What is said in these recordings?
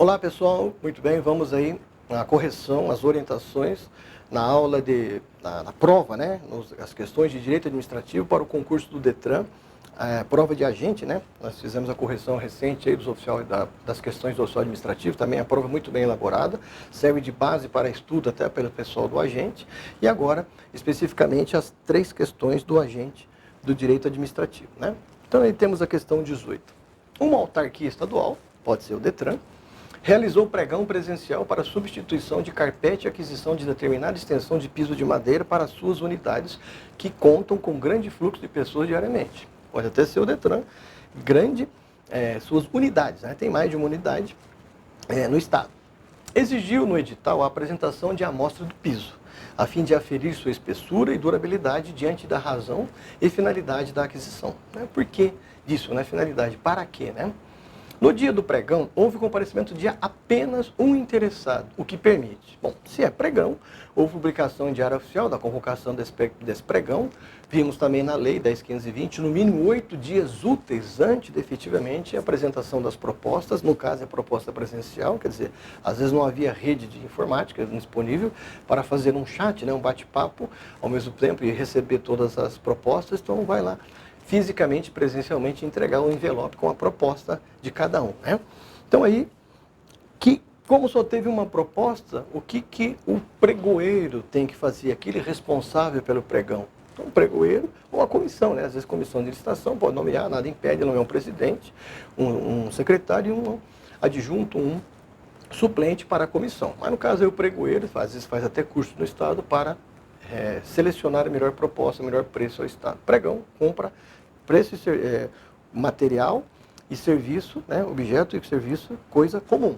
Olá pessoal, muito bem, vamos aí na correção, as orientações na aula na prova, né, as questões de direito administrativo para o concurso do Detran, prova de agente, né, nós fizemos a correção recente aí das questões do oficial administrativo, também a prova muito bem elaborada, serve de base para estudo até pelo pessoal do agente, e agora, especificamente, as 3 questões do agente do direito administrativo, né. Então aí temos a questão 18. Uma autarquia estadual, pode ser o Detran, realizou pregão presencial para substituição de carpete e aquisição de determinada extensão de piso de madeira para suas unidades que contam com grande fluxo de pessoas diariamente. Pode até ser o Detran, suas unidades, né? Tem mais de uma unidade no estado. Exigiu no edital a apresentação de amostra do piso, a fim de aferir sua espessura e durabilidade diante da razão e finalidade da aquisição. Por que disso, né? Finalidade, para quê, né? No dia do pregão, houve comparecimento de apenas um interessado, o que permite. Bom, se é pregão, houve publicação em diário oficial da convocação desse pregão. Vimos também na lei 10.520, no mínimo 8 dias úteis antes de efetivamente a apresentação das propostas. No caso, é proposta presencial, quer dizer, às vezes não havia rede de informática disponível para fazer um chat, né, um bate-papo ao mesmo tempo e receber todas as propostas. Então, vai lá fisicamente, presencialmente, entregar um envelope com a proposta de cada um, né? Então aí, como só teve uma proposta, o que o pregoeiro tem que fazer? Aquele responsável pelo pregão. Então, o pregoeiro ou a comissão, né? Às vezes, comissão de licitação pode nomear, nada impede, nomear um presidente, um secretário e um adjunto, um suplente para a comissão. Mas no caso aí o pregoeiro, às vezes faz até curso no estado para selecionar a melhor proposta, o melhor preço ao estado. Pregão, compra, preço e material e serviço, né, objeto e serviço, coisa comum.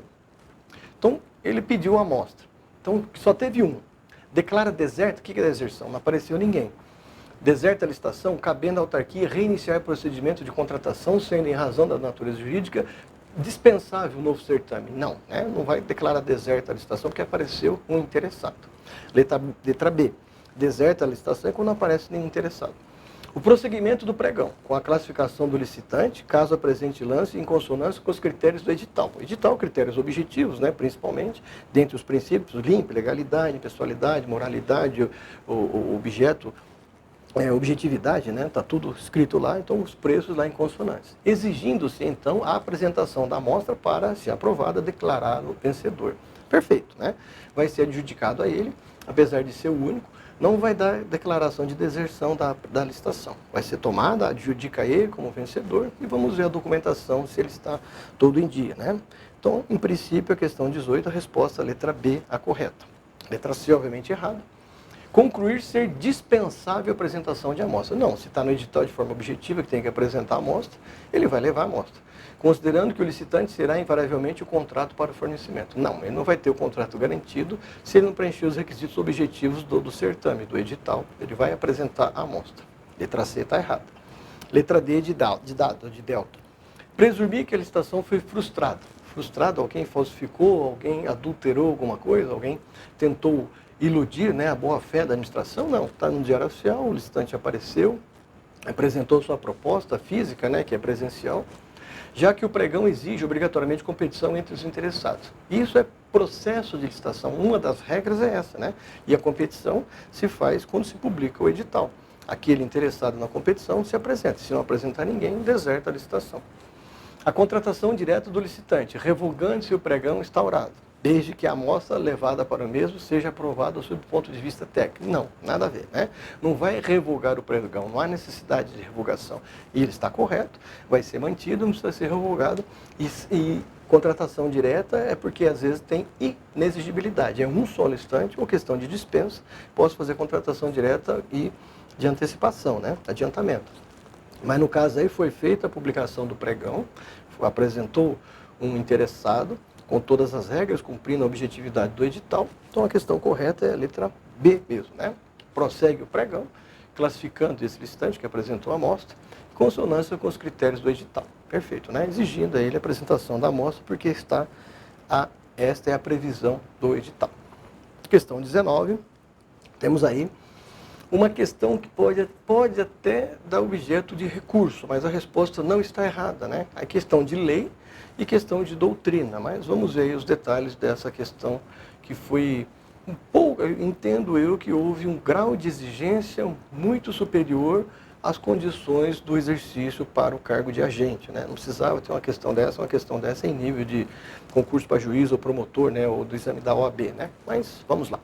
Então, ele pediu a amostra. Então, só teve um. Declara deserto, o que é deserção? Não apareceu ninguém. Deserta a licitação, cabendo à autarquia reiniciar o procedimento de contratação, sendo em razão da natureza jurídica dispensável o novo certame. Não, né? Não vai declarar deserta a licitação porque apareceu um interessado. Letra B. Deserta a licitação é quando não aparece nenhum interessado. O prosseguimento do pregão, com a classificação do licitante, caso apresente lance em consonância com os critérios do edital. Edital, critérios objetivos, né, principalmente, dentre os princípios, limpa, legalidade, impessoalidade, moralidade, o objeto, objetividade, né, está tudo escrito lá, então os preços lá em consonância. Exigindo-se, então, a apresentação da amostra para, se aprovada, declarar o vencedor. Perfeito, né? Vai ser adjudicado a ele, apesar de ser o único, não vai dar declaração de deserção da licitação. Vai ser tomada, adjudica ele como vencedor e vamos ver a documentação se ele está todo em dia, né? Então, em princípio, a questão 18, a resposta, a letra B, a correta. Letra C, obviamente, errada. Concluir ser dispensável a apresentação de amostra. Não, se está no edital de forma objetiva que tem que apresentar a amostra, ele vai levar a amostra. Considerando que o licitante será invariavelmente o contrato para o fornecimento. Não, ele não vai ter o contrato garantido se ele não preencher os requisitos objetivos do certame, do edital. Ele vai apresentar a amostra. Letra C está errada. Letra D de delta. Presumir que a licitação foi frustrada. Frustrada, alguém falsificou, alguém adulterou alguma coisa, alguém tentou iludir, né, a boa-fé da administração. Não, está no diário oficial, o licitante apareceu, apresentou sua proposta física, né, que é presencial, já que o pregão exige obrigatoriamente competição entre os interessados. Isso é processo de licitação, uma das regras é essa, né? E a competição se faz quando se publica o edital. Aquele interessado na competição se apresenta, se não apresentar ninguém, deserta a licitação. A contratação direta do licitante, revogando-se o pregão instaurado, desde que a amostra levada para o mesmo seja aprovada sob o ponto de vista técnico. Não, nada a ver, né? Não vai revogar o pregão, não há necessidade de revogação. E ele está correto, vai ser mantido, não precisa ser revogado. E contratação direta é porque às vezes tem inexigibilidade. É um só licitante ou questão de dispensa, posso fazer contratação direta e de antecipação, né? Adiantamento. Mas no caso aí foi feita a publicação do pregão, apresentou um interessado, com todas as regras, cumprindo a objetividade do edital. Então, a questão correta é a letra B mesmo, né? Prossegue o pregão, classificando esse licitante que apresentou a amostra, em consonância com os critérios do edital. Perfeito, né? Exigindo a ele a apresentação da amostra, porque esta é a previsão do edital. Questão 19, temos aí uma questão que pode até dar objeto de recurso, mas a resposta não está errada, né? É questão de lei e questão de doutrina, mas vamos ver aí os detalhes dessa questão que foi um pouco, entendo eu que houve um grau de exigência muito superior às condições do exercício para o cargo de agente, né? Não precisava ter uma questão dessa em nível de concurso para juiz ou promotor, né? Ou do exame da OAB, né? Mas vamos lá.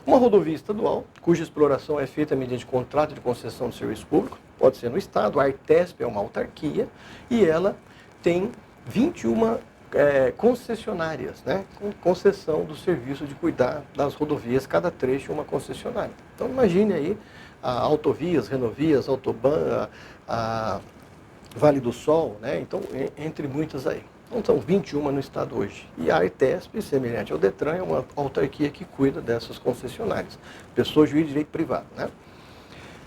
Uma rodovia estadual, cuja exploração é feita mediante contrato de concessão de serviço público, pode ser no Estado, a Artesp é uma autarquia, e ela tem 21 concessionárias, né, com concessão do serviço de cuidar das rodovias, cada trecho uma concessionária. Então imagine aí autovias, renovias, autoban, a Vale do Sol, né, então entre muitas aí. Então são 21 no estado hoje. E a Artesp, semelhante ao Detran, é uma autarquia que cuida dessas concessionárias. Pessoa, juiz de direito privado, né?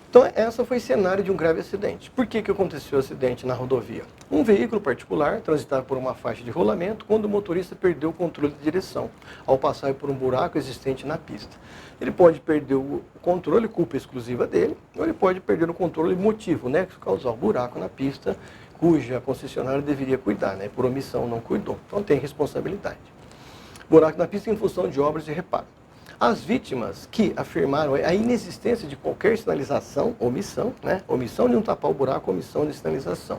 Então, essa foi cenário de um grave acidente. Por que aconteceu o acidente na rodovia? Um veículo particular transitava por uma faixa de rolamento quando o motorista perdeu o controle de direção, ao passar por um buraco existente na pista. Ele pode perder o controle, culpa exclusiva dele, ou ele pode perder o controle motivo, né, que causar o buraco na pista, cuja concessionária deveria cuidar, né, por omissão não cuidou. Então, tem responsabilidade. Buraco na pista em função de obras de reparo. As vítimas que afirmaram a inexistência de qualquer sinalização, omissão, né? Omissão de não tapar o buraco, omissão de sinalização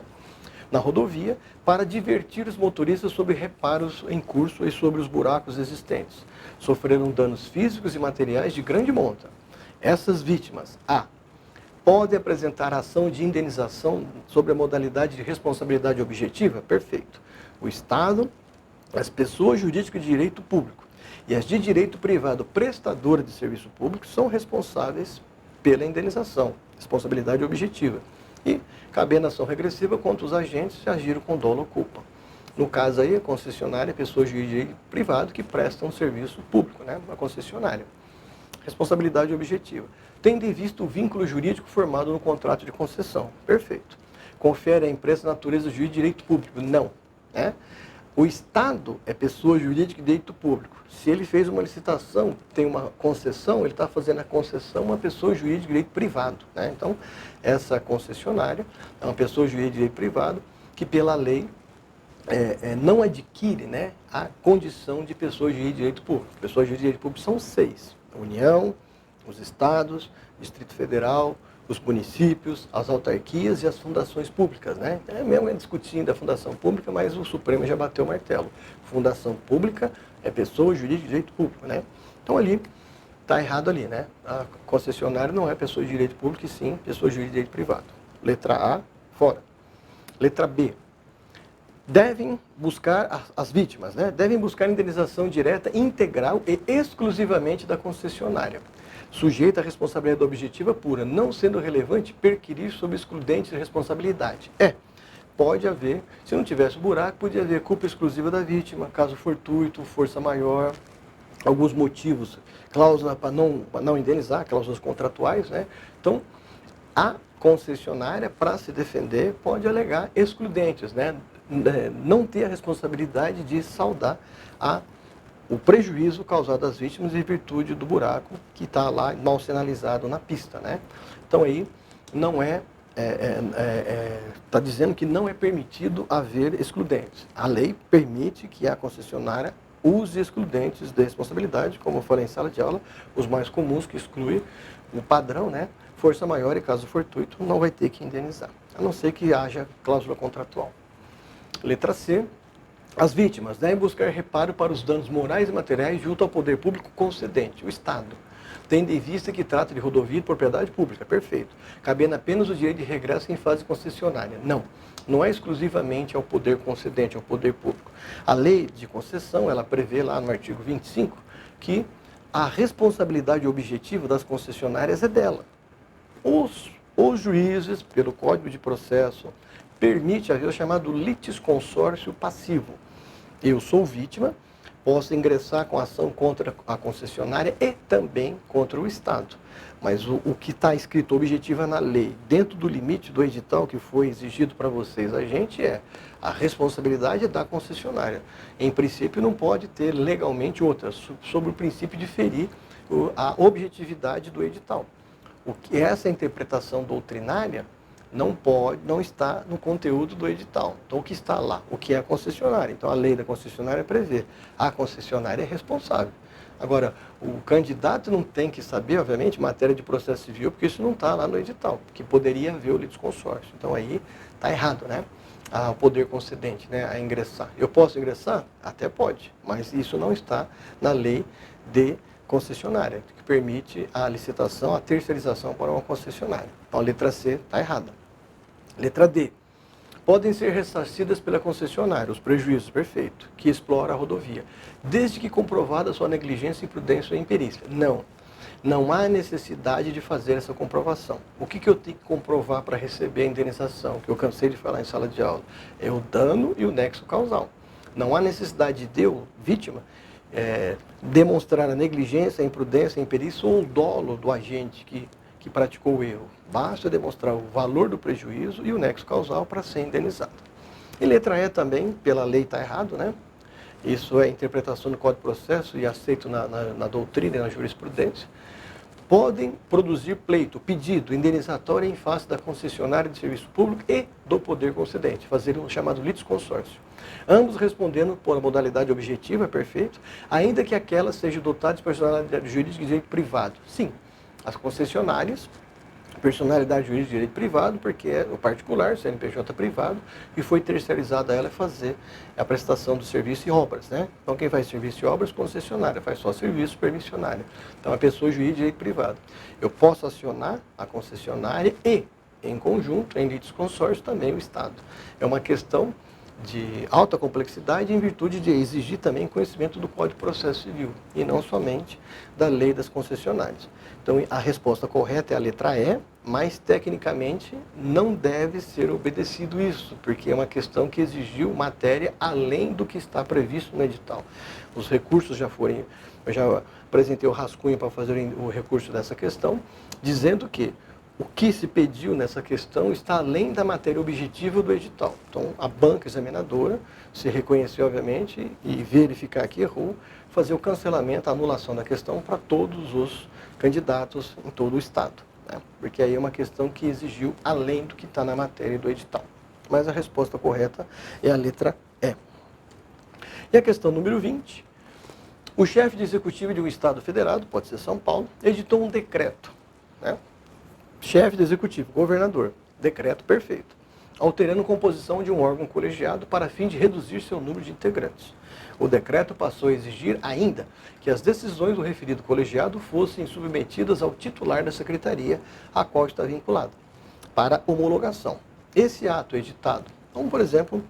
na rodovia, para divertir os motoristas sobre reparos em curso e sobre os buracos existentes. Sofreram danos físicos e materiais de grande monta. Essas vítimas, podem apresentar ação de indenização sobre a modalidade de responsabilidade objetiva? Perfeito. O Estado, as pessoas jurídicas de direito público e as de direito privado prestadoras de serviço público são responsáveis pela indenização, responsabilidade objetiva. E cabe a ação regressiva contra os agentes que agiram com dolo ou culpa. No caso aí, a concessionária é pessoa de direito privado que presta um serviço público, né? Uma concessionária. Responsabilidade objetiva. Tendo em vista o vínculo jurídico formado no contrato de concessão. Perfeito. Confere à empresa natureza jurídica de direito público? Não. Né? O Estado é pessoa jurídica de direito público. Se ele fez uma licitação, tem uma concessão, ele está fazendo a concessão uma pessoa jurídica de direito privado. Né? Então, essa concessionária é uma pessoa jurídica de direito privado que, pela lei, não adquire, né, a condição de pessoa jurídica de direito público. Pessoas jurídicas de direito público são 6. A União, os Estados, Distrito Federal, os municípios, as autarquias e as fundações públicas, né? Mesmo discutindo a fundação pública, mas o Supremo já bateu o martelo. Fundação pública é pessoa jurídica de direito público, né? Então ali, está errado ali, né? A concessionária não é pessoa de direito público, e sim pessoa jurídica de direito privado. Letra A, fora. Letra B. Devem buscar, as vítimas, né? Devem buscar indenização direta, integral e exclusivamente da concessionária, sujeita à responsabilidade objetiva pura, não sendo relevante perquirir sob excludente de responsabilidade. Pode haver, se não tivesse o buraco, podia haver culpa exclusiva da vítima, caso fortuito, força maior, alguns motivos, cláusula para não indenizar, cláusulas contratuais, né? Então, a concessionária, para se defender, pode alegar excludentes, né? Não ter a responsabilidade de saldar o prejuízo causado às vítimas em virtude do buraco que está lá mal sinalizado na pista, né? Então aí não está dizendo que não é permitido haver excludentes. A lei permite que a concessionária use excludentes de responsabilidade, como eu falei em sala de aula, os mais comuns que exclui o padrão, né? Força maior e caso fortuito não vai ter que indenizar, a não ser que haja cláusula contratual. Letra C. As vítimas devem buscar reparo para os danos morais e materiais junto ao poder público concedente, o Estado, tendo em vista que trata de rodovia de propriedade pública. Perfeito. Cabendo apenas o direito de regresso em fase concessionária. Não é exclusivamente ao poder concedente, ao poder público. A lei de concessão, ela prevê lá no artigo 25 que a responsabilidade objetiva das concessionárias é dela. Os juízes, pelo Código de Processo, permite haver o chamado litisconsórcio passivo. Eu sou vítima, posso ingressar com ação contra a concessionária e também contra o Estado. Mas o que está escrito objetiva na lei, dentro do limite do edital que foi exigido para vocês, a responsabilidade da concessionária. Em princípio, não pode ter legalmente outra, sobre o princípio de ferir a objetividade do edital. essa interpretação doutrinária não está no conteúdo do edital. Então, o que está lá? O que é a concessionária? Então, a lei da concessionária prevê. A concessionária é responsável. Agora, o candidato não tem que saber, obviamente, matéria de processo civil, porque isso não está lá no edital, que poderia haver o litisconsórcio. Então, aí está errado, né? O poder concedente, né, a ingressar. Eu posso ingressar? Até pode, mas isso não está na lei de concessionária, que permite a licitação, a terceirização para uma concessionária. Então, a letra C está errada. Letra D. Podem ser ressarcidas pela concessionária os prejuízos, perfeito, que explora a rodovia, desde que comprovada sua negligência, imprudência ou imperícia. Não há necessidade de fazer essa comprovação. O que eu tenho que comprovar para receber a indenização, que eu cansei de falar em sala de aula? É o dano e o nexo causal. Não há necessidade de eu, vítima, demonstrar a negligência, a imprudência, a imperícia ou o dolo do agente que praticou o erro. Basta demonstrar o valor do prejuízo e o nexo causal para ser indenizado. E letra E também, pela lei está errado, né? Isso é interpretação do Código de Processo e aceito na doutrina e na jurisprudência. Podem produzir pleito, pedido, indenizatório em face da concessionária de serviço público e do poder concedente, fazer um chamado litisconsórcio. Ambos respondendo por modalidade objetiva, perfeito, ainda que aquela seja dotada de personalidade jurídica de direito privado. Sim, as concessionárias, personalidade jurídica de direito privado, porque é o particular, CNPJ privado, e foi terceirizada a ela fazer a prestação do serviço e obras, né? Então, quem faz serviço e obras, concessionária, faz só serviço, permissionária. Então, a pessoa jurídica de direito privado. Eu posso acionar a concessionária e, em conjunto, em litisconsórcio, também o Estado. É uma questão de alta complexidade em virtude de exigir também conhecimento do Código de Processo Civil e não somente da lei das concessionárias. Então, a resposta correta é a letra E, mas tecnicamente não deve ser obedecido isso, porque é uma questão que exigiu matéria além do que está previsto no edital. Os recursos já foram, eu já apresentei o rascunho para fazer o recurso dessa questão, dizendo que o que se pediu nessa questão está além da matéria objetiva do edital. Então, a banca examinadora, se reconhecer, obviamente, e verificar que errou, fazer o cancelamento, a anulação da questão para todos os candidatos em todo o Estado, né? Porque aí é uma questão que exigiu além do que está na matéria do edital. Mas a resposta correta é a letra E. E a questão número 20. O chefe de executivo de um Estado federado, pode ser São Paulo, editou um decreto, né? Chefe do executivo, governador, decreto perfeito, alterando a composição de um órgão colegiado para fim de reduzir seu número de integrantes. O decreto passou a exigir ainda que as decisões do referido colegiado fossem submetidas ao titular da secretaria a qual está vinculado, para homologação. Esse ato editado, como por exemplo,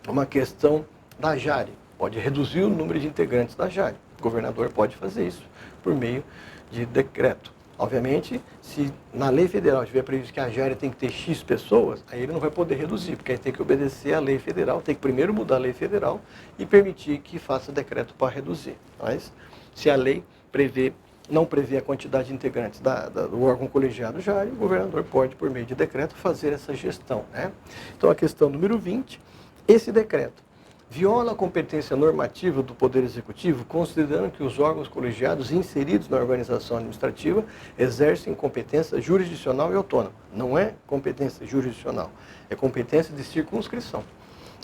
uma questão da Jari, pode reduzir o número de integrantes da Jari. O governador pode fazer isso por meio de decreto. Obviamente, se na lei federal tiver previsto que a Jari tem que ter X pessoas, aí ele não vai poder reduzir, porque aí tem que obedecer à lei federal, tem que primeiro mudar a lei federal e permitir que faça decreto para reduzir. Mas, se a lei não prevê a quantidade de integrantes do órgão colegiado Jari, o governador pode, por meio de decreto, fazer essa gestão, né? Então, a questão número 20, esse decreto viola a competência normativa do Poder Executivo, considerando que os órgãos colegiados inseridos na organização administrativa exercem competência jurisdicional e autônoma. Não é competência jurisdicional, é competência de circunscrição.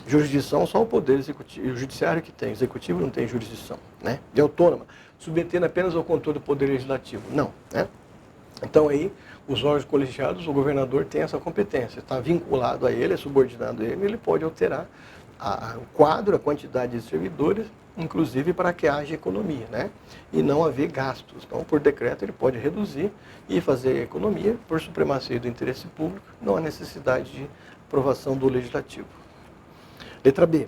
Jurisdição só o Poder Executivo, o Judiciário que tem, o Executivo não tem jurisdição, né? E autônoma, submetendo apenas ao controle do Poder Legislativo. Não, né? Então aí, os órgãos colegiados, o governador tem essa competência, está vinculado a ele, é subordinado a ele, ele pode alterar o quadro, a quantidade de servidores, inclusive para que haja economia, né? E não haver gastos. Então, por decreto, ele pode reduzir e fazer economia por supremacia do interesse público, não há necessidade de aprovação do legislativo. Letra B.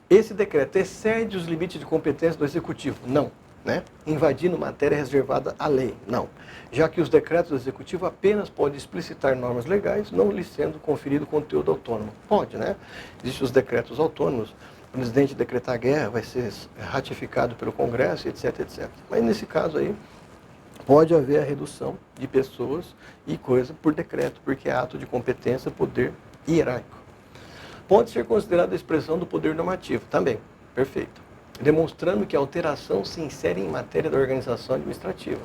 Esse decreto excede os limites de competência do executivo? Não, né? Invadindo matéria reservada à lei? Não. Já que os decretos do executivo apenas podem explicitar normas legais, não lhe sendo conferido conteúdo autônomo. Pode, né? Existem os decretos autônomos, o presidente decretar guerra vai ser ratificado pelo Congresso, etc, etc. Mas nesse caso aí, pode haver a redução de pessoas e coisa por decreto, porque é ato de competência, poder hierárquico. Pode ser considerada a expressão do poder normativo, também, perfeito. Demonstrando que a alteração se insere em matéria da organização administrativa.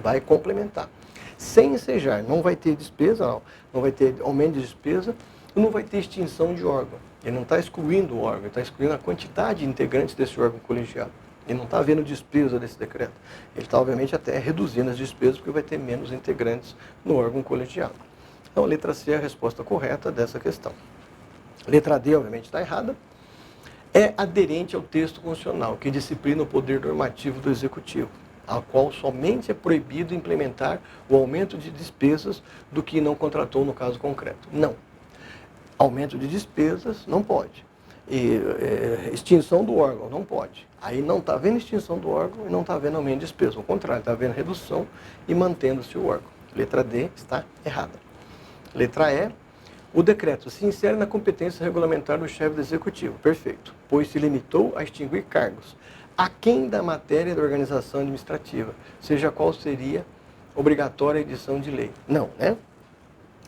Vai complementar. sem ensejar. Não vai ter despesa, não vai ter aumento de despesa, e não vai ter extinção de órgão. Ele não está excluindo o órgão, ele está excluindo a quantidade de integrantes desse órgão colegiado. Ele não está havendo despesa desse decreto. Ele está, obviamente, até reduzindo as despesas, porque vai ter menos integrantes no órgão colegiado. Então, a letra C é a resposta correta dessa questão. Letra D, obviamente, está errada. É aderente ao texto constitucional, que disciplina o poder normativo do Executivo, ao qual somente é proibido implementar o aumento de despesas do que não contratou no caso concreto. Não. Aumento de despesas não pode. Extinção do órgão não pode. Aí não está havendo extinção do órgão e não está havendo aumento de despesa. Ao contrário, está havendo redução e mantendo-se o órgão. Letra D está errada. Letra E. O decreto se insere na competência regulamentar do chefe do Executivo. Perfeito. Pois se limitou a extinguir cargos aquém da matéria da organização administrativa, seja qual seria obrigatória a edição de lei. Não, né?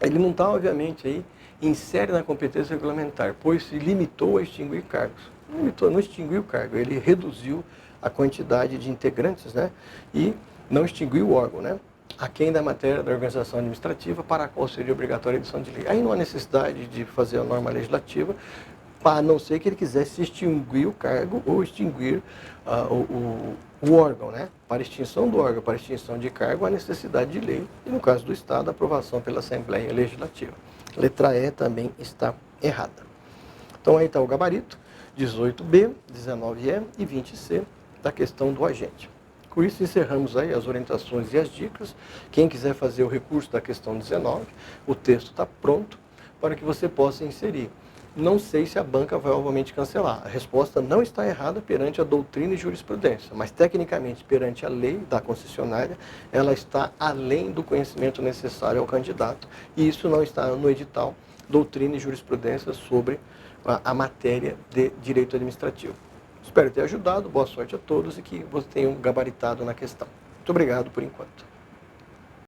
Ele não está, obviamente, aí, insere na competência regulamentar, pois se limitou a extinguir cargos. Não extinguiu o cargo, ele reduziu a quantidade de integrantes, né? E não extinguiu o órgão, né? Aquém da matéria da organização administrativa, para a qual seria obrigatória a edição de lei. Aí não há necessidade de fazer a norma legislativa, a não ser que ele quisesse extinguir o cargo ou extinguir o órgão, né? Para extinção do órgão, para extinção de cargo, há necessidade de lei, e no caso do Estado, aprovação pela Assembleia Legislativa. Letra E também está errada. Então aí está o gabarito, 18B, 19E e 20C da questão do agente. Com isso encerramos aí as orientações e as dicas. Quem quiser fazer o recurso da questão 19, o texto está pronto para que você possa inserir. Não sei se a banca vai obviamente cancelar. A resposta não está errada perante a doutrina e jurisprudência, mas tecnicamente perante a lei da concessionária, ela está além do conhecimento necessário ao candidato, e isso não está no edital Doutrina e Jurisprudência sobre a matéria de direito administrativo. Espero ter ajudado, boa sorte a todos e que você tenha gabaritado na questão. Muito obrigado por enquanto.